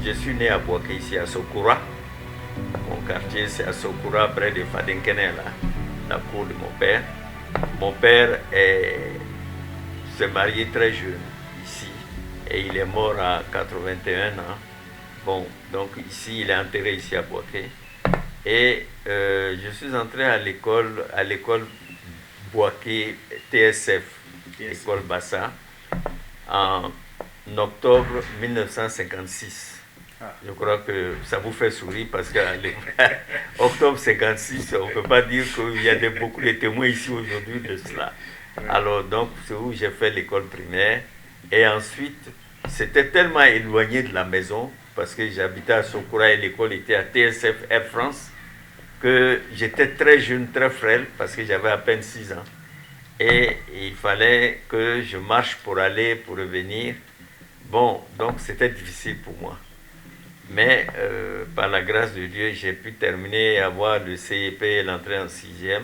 je suis né à Boaké, ici à Sokura. Mon quartier, c'est à Sokura, près de Fadinkene, là, la cour de mon père. Mon père s'est marié très jeune ici et il est mort à 81 ans. Bon, donc ici, il est enterré ici à Boaké. Et je suis entré à l'école Boaké TSF, école Bassa, en octobre 1956. Ah. Je crois que ça vous fait sourire parce qu'en octobre 56, on ne peut pas dire qu'il y a beaucoup de témoins ici aujourd'hui de cela. Oui. Alors donc c'est où j'ai fait l'école primaire et ensuite c'était tellement éloigné de la maison parce que j'habitais à Sokura et l'école était à TSF Air France que j'étais très jeune, très frêle parce que j'avais à peine 6 ans et il fallait que je marche pour aller, pour revenir. Bon, donc c'était difficile pour moi. Mais par la grâce de Dieu, j'ai pu terminer, avoir le CEP et l'entrée en 6e.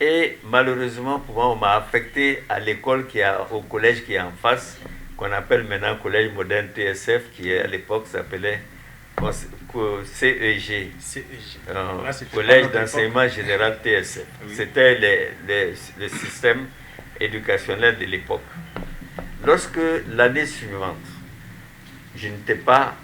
Et malheureusement, pour moi, on m'a affecté à l'école au collège qui est en face, qu'on appelle maintenant Collège moderne TSF, qui à l'époque s'appelait CEG, Collège d'enseignement général TSF. Oui. C'était le système éducationnel de l'époque. Lorsque l'année suivante, je n'étais pas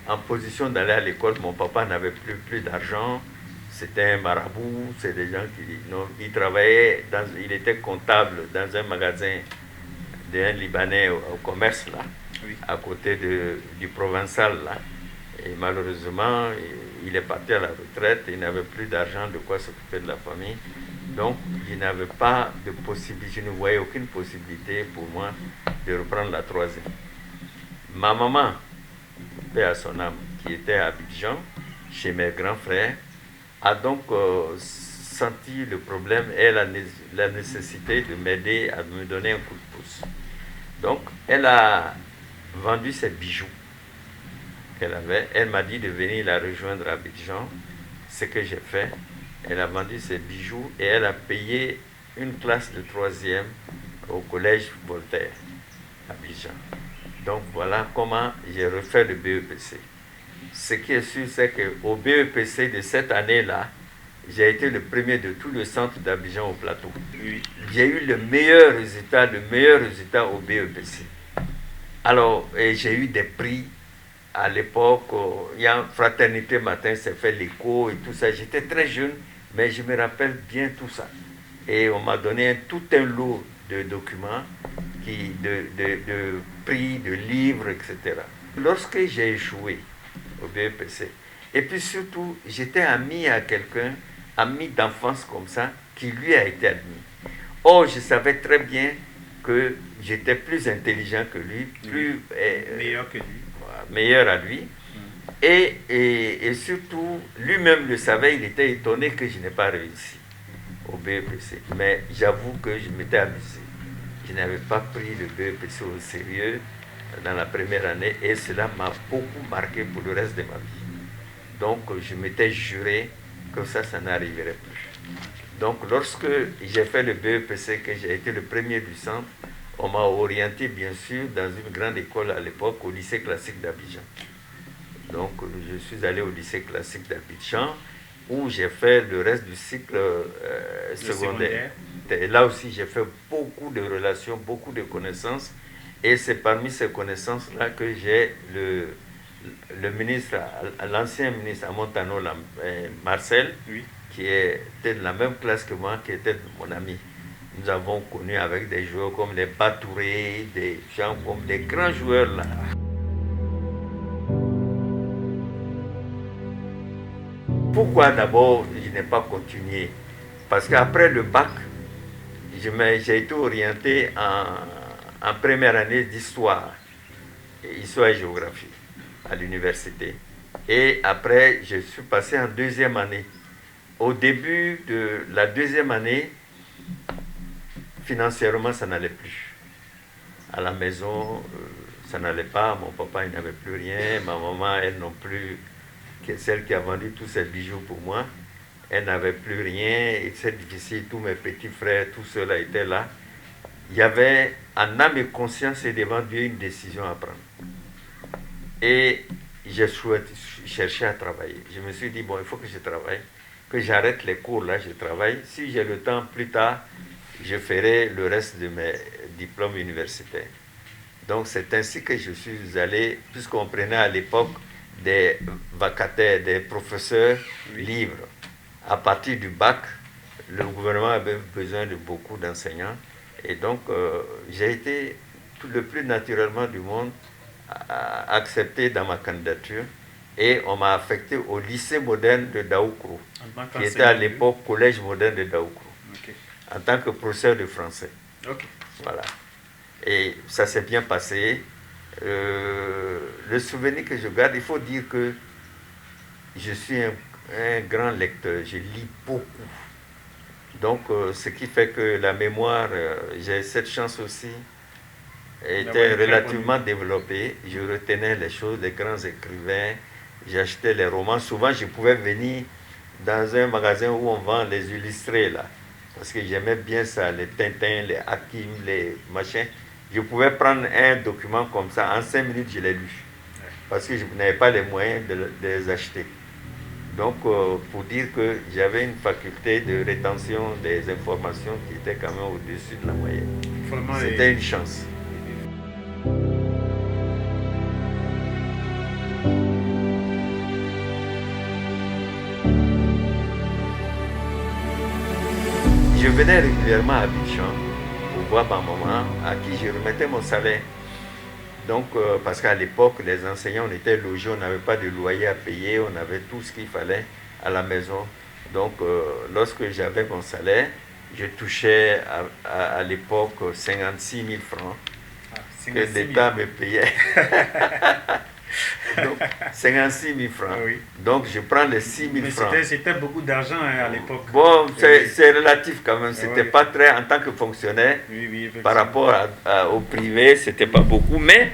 en position d'aller à l'école, mon papa n'avait plus d'argent, c'était un marabout, c'est des gens il travaillait, il était comptable dans un magasin d'un Libanais au commerce là, oui. À côté du Provençal là, et malheureusement il est parti à la retraite, il n'avait plus d'argent de quoi s'occuper de la famille, donc je n'avais pas de possibilité, je ne voyais aucune possibilité pour moi de reprendre la 3e. Ma maman, paix à son âme, qui était à Abidjan, chez mes grands frères, a donc senti le problème et la nécessité de m'aider, à me donner un coup de pouce. Donc, elle a vendu ses bijoux qu'elle avait. Elle m'a dit de venir la rejoindre à Abidjan. Ce que j'ai fait, elle a vendu ses bijoux et elle a payé une classe de 3e au collège Voltaire, à Abidjan. Donc voilà comment j'ai refait le BEPC. Ce qui est sûr, c'est qu'au BEPC de cette année-là, j'ai été le premier de tout le centre d'Abidjan au plateau. Oui. J'ai eu le meilleur résultat au BEPC. Alors, j'ai eu des prix à l'époque. Il y a Fraternité Matin, c'est fait l'écho et tout ça. J'étais très jeune, mais je me rappelle bien tout ça. Et on m'a donné tout un lot de documents, de prix, de livres, etc. Lorsque j'ai échoué au BEPC, et puis surtout, j'étais ami à quelqu'un, ami d'enfance comme ça, qui lui a été admis. Or, je savais très bien que j'étais plus intelligent que lui, meilleur que lui. Meilleur à lui. Et surtout, lui-même le savait, il était étonné que je n'ai pas réussi au BEPC. Mais j'avoue que je m'étais amusé. Je n'avais pas pris le BEPC au sérieux dans la première année et cela m'a beaucoup marqué pour le reste de ma vie. Donc je m'étais juré que ça n'arriverait plus. Donc lorsque j'ai fait le BEPC, que j'ai été le premier du centre, on m'a orienté bien sûr dans une grande école à l'époque, au lycée classique d'Abidjan. Donc je suis allé au lycée classique d'Abidjan où j'ai fait le reste du cycle secondaire. Et là aussi, j'ai fait beaucoup de relations, beaucoup de connaissances. Et c'est parmi ces connaissances-là que j'ai le ministre, l'ancien ministre à Montano, Marcel, oui. Qui était de la même classe que moi, qui était mon ami. Nous avons connu avec des joueurs comme les Batouré, des gens comme des grands joueurs là. Pourquoi d'abord je n'ai pas continué? Parce qu'après le bac, j'ai été orienté en première année d'histoire, histoire et géographie à l'université. Et après, je suis passé en 2e année. Au début de la 2e année, financièrement, ça n'allait plus. À la maison, ça n'allait pas. Mon papa, il n'avait plus rien. Ma maman, elle non plus, celle qui a vendu tous ses bijoux pour moi, elle n'avait plus rien. Et c'est difficile. Tous mes petits frères, tout cela était là. Il y avait en âme et conscience et devant Dieu une décision à prendre. Et j'ai cherché à travailler. Je me suis dit, bon, il faut que je travaille, que j'arrête les cours là, je travaille. Si j'ai le temps plus tard, je ferai le reste de mes diplômes universitaires. Donc c'est ainsi que je suis allé, puisqu'on prenait à l'époque des vacataires, des professeurs libres. À partir du bac, le gouvernement avait besoin de beaucoup d'enseignants. Et donc j'ai été le plus naturellement du monde accepté dans ma candidature. Et on m'a affecté au lycée moderne de Daoukro, qui était à l'époque collège moderne de Daoukro, en tant que professeur de français. Voilà. Et ça s'est bien passé. Le souvenir que je garde, il faut dire que je suis un grand lecteur, je lis beaucoup. Donc, ce qui fait que la mémoire, j'ai cette chance aussi, était relativement développée. Je retenais les choses, les grands écrivains, j'achetais les romans. Souvent, je pouvais venir dans un magasin où on vend les illustrés, là, parce que j'aimais bien ça, les Tintins, les Hakim, les machins. Je pouvais prendre un document comme ça, en 5 minutes, je l'ai lu, parce que je n'avais pas les moyens de les acheter. Donc, pour dire que j'avais une faculté de rétention des informations qui était quand même au-dessus de la moyenne. C'était une chance. Je venais régulièrement à Abidjan pour voir ma maman, à qui je remettais mon salaire. Donc, parce qu'à l'époque, les enseignants, on était logés, on n'avait pas de loyer à payer, on avait tout ce qu'il fallait à la maison. Donc, lorsque j'avais mon salaire, je touchais à l'époque 56 000 francs que l'État me payait. Donc, 56 000 francs. Oui. Donc, je prends les 6 000 francs. C'était beaucoup d'argent à l'époque. Bon, c'est relatif quand même. C'était pas très, en tant que fonctionnaire, par rapport au privé, c'était pas beaucoup. Mais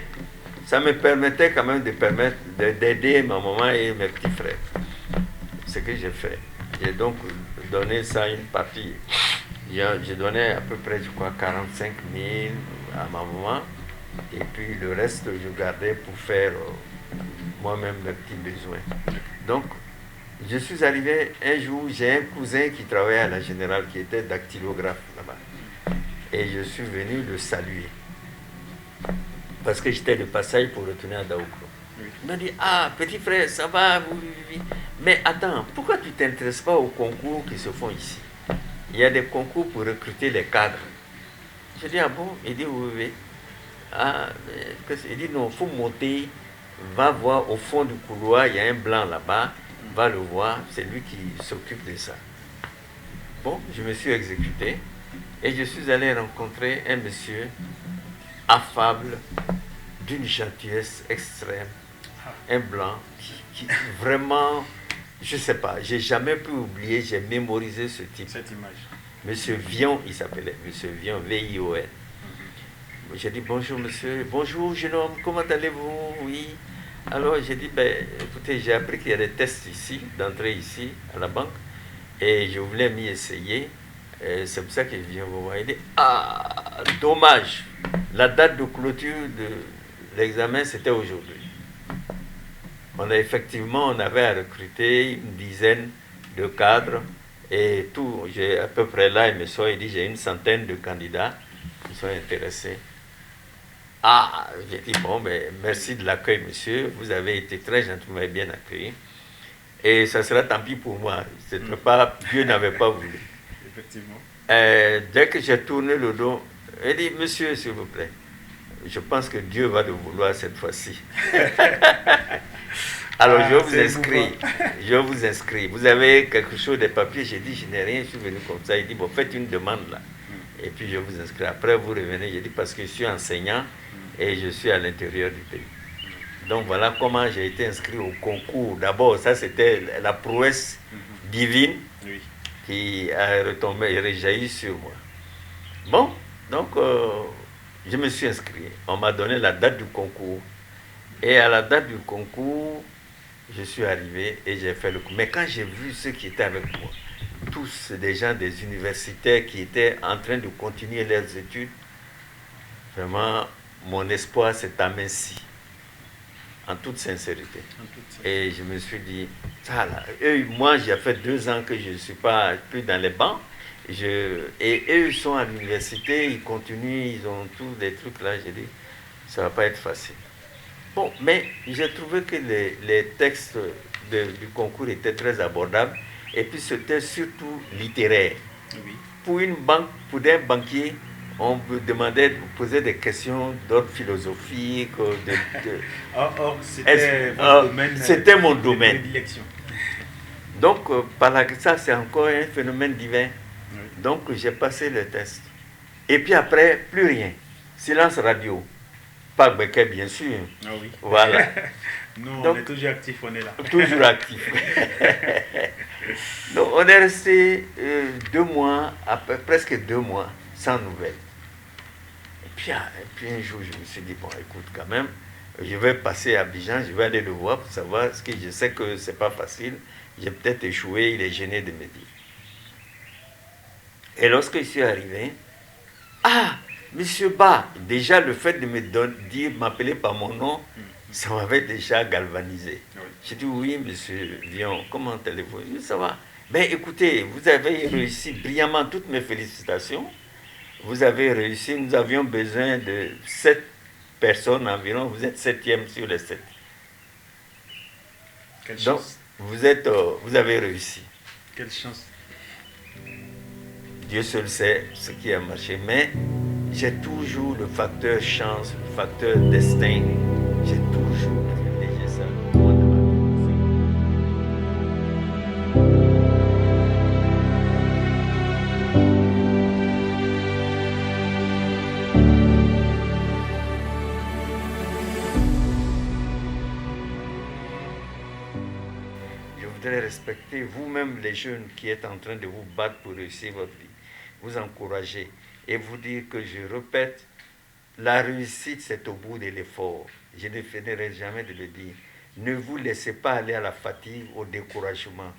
ça me permettait quand même d'aider ma maman et mes petits frères. Ce que j'ai fait. J'ai donc donné ça une partie. J'ai donné à peu près, je crois, 45 000 à ma maman. Et puis le reste, je gardais pour faire moi-même mes petits besoins. Donc, je suis arrivé un jour, j'ai un cousin qui travaillait à la Générale, qui était dactylographe là-bas. Et je suis venu le saluer. Parce que j'étais de passage pour retourner à Daoukro. Il m'a dit, ah, petit frère, ça va, oui. Mais attends, pourquoi tu ne t'intéresses pas aux concours qui se font ici? Il y a des concours pour recruter les cadres. Je dis, ah bon? Il dit, oui. Ah, il dit, non, il faut monter, va voir au fond du couloir, il y a un blanc là-bas, va le voir, c'est lui qui s'occupe de ça. Bon, je me suis exécuté et je suis allé rencontrer un monsieur affable, d'une gentillesse extrême, un blanc qui vraiment, je ne sais pas, j'ai jamais pu oublier, j'ai mémorisé ce type. Cette image. Monsieur Vion, il s'appelait, monsieur Vion, V-I-O-N. J'ai dit bonjour monsieur, bonjour jeune homme, comment allez-vous? Oui. Alors j'ai dit, écoutez, j'ai appris qu'il y a des tests ici, d'entrée ici, à la banque, et je voulais m'y essayer. C'est pour ça que je viens vous voir. Il dit, ah, dommage, la date de clôture de l'examen, c'était aujourd'hui. On avait à recruter une dizaine de cadres, et tout, j'ai à peu près là, il me sort, il dit, j'ai une centaine de candidats qui sont intéressés. Ah, j'ai dit, bon, merci de l'accueil, monsieur. Vous avez été très gentiment et bien accueilli. Et ça sera tant pis pour moi. Dieu n'avait pas voulu. Effectivement. Dès que j'ai tourné le dos, il dit, monsieur, s'il vous plaît, je pense que Dieu va le vouloir cette fois-ci. Alors, je vous inscris. Vous avez quelque chose de papier? J'ai dit, je n'ai rien, je suis venu comme ça. Il dit, bon, faites une demande là. Et puis je vous inscris. Après, vous revenez. J'ai dit, parce que je suis enseignant et je suis à l'intérieur du pays. Donc voilà comment j'ai été inscrit au concours. D'abord, ça c'était la prouesse divine qui a retombé et réjailli sur moi. Bon, donc je me suis inscrit. On m'a donné la date du concours. Et à la date du concours, je suis arrivé et j'ai fait le cours. Mais quand j'ai vu ceux qui étaient avec moi, tous des gens des universitaires qui étaient en train de continuer leurs études, vraiment, mon espoir s'est aminci. en toute sincérité. En toute sincérité. Et je me suis dit, ça là, moi j'ai fait 2 ans que je ne suis pas plus dans les bancs. Et eux sont à l'université, ils continuent, ils ont tous des trucs là. J'ai dit, ça ne va pas être facile. Bon, mais j'ai trouvé que les textes du concours étaient très abordables. Et puis c'était surtout littéraire. Oui. Pour une banque, pour un banquier, on vous demandait de vous poser des questions d'ordre philosophique. Or, c'était votre domaine. C'était mon domaine. Prédilection. Donc, par là, ça, c'est encore un phénomène divin. Oui. Donc, j'ai passé le test. Et puis après, plus rien. Silence radio. Pas Becquet, bien sûr. Ah oui. Voilà. Nous, donc, on est toujours actifs, on est là. Toujours actif. Donc, on est resté 2 mois, presque 2 mois, sans nouvelles. Et puis un jour, je me suis dit, bon, écoute, quand même, je vais passer à Abidjan, je vais aller le voir pour savoir, parce que je sais que c'est pas facile. J'ai peut-être échoué, il est gêné de me dire. Et lorsque je suis arrivé, Monsieur Ba, déjà le fait de m'appeler par mon nom, ça m'avait déjà galvanisé. Oui. J'ai dit, oui, monsieur Vion, comment allez-vous? Oui, ça va. Ben écoutez, vous avez réussi brillamment, toutes mes félicitations. Vous avez réussi, nous avions besoin de 7 personnes environ, vous êtes 7e sur les 7. Quelle Donc, chance. vous avez réussi. Quelle chance. Dieu seul sait ce qui a marché, mais j'ai toujours le facteur chance, le facteur destin. J'ai toujours privilégié ça. Je voudrais respecter vous-même les jeunes qui êtes en train de vous battre pour réussir votre vie. Vous encourager et vous dire que je répète, la réussite c'est au bout de l'effort. Je ne finirai jamais de le dire. Ne vous laissez pas aller à la fatigue, au découragement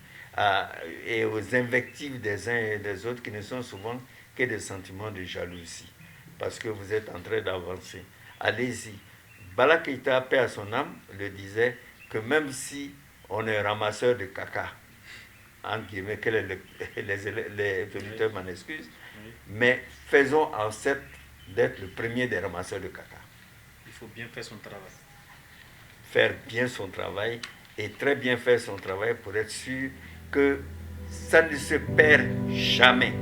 et aux invectives des uns et des autres qui ne sont souvent que des sentiments de jalousie parce que vous êtes en train d'avancer. Allez-y. Bala Keïta, paix à son âme, le disait que même si on est ramasseur de caca, entre guillemets, que les auditeurs m'en excusent, mais faisons en sorte d'être le premier des ramasseurs de caca. Il faut bien faire son travail. Faire bien son travail et très bien faire son travail pour être sûr que ça ne se perd jamais.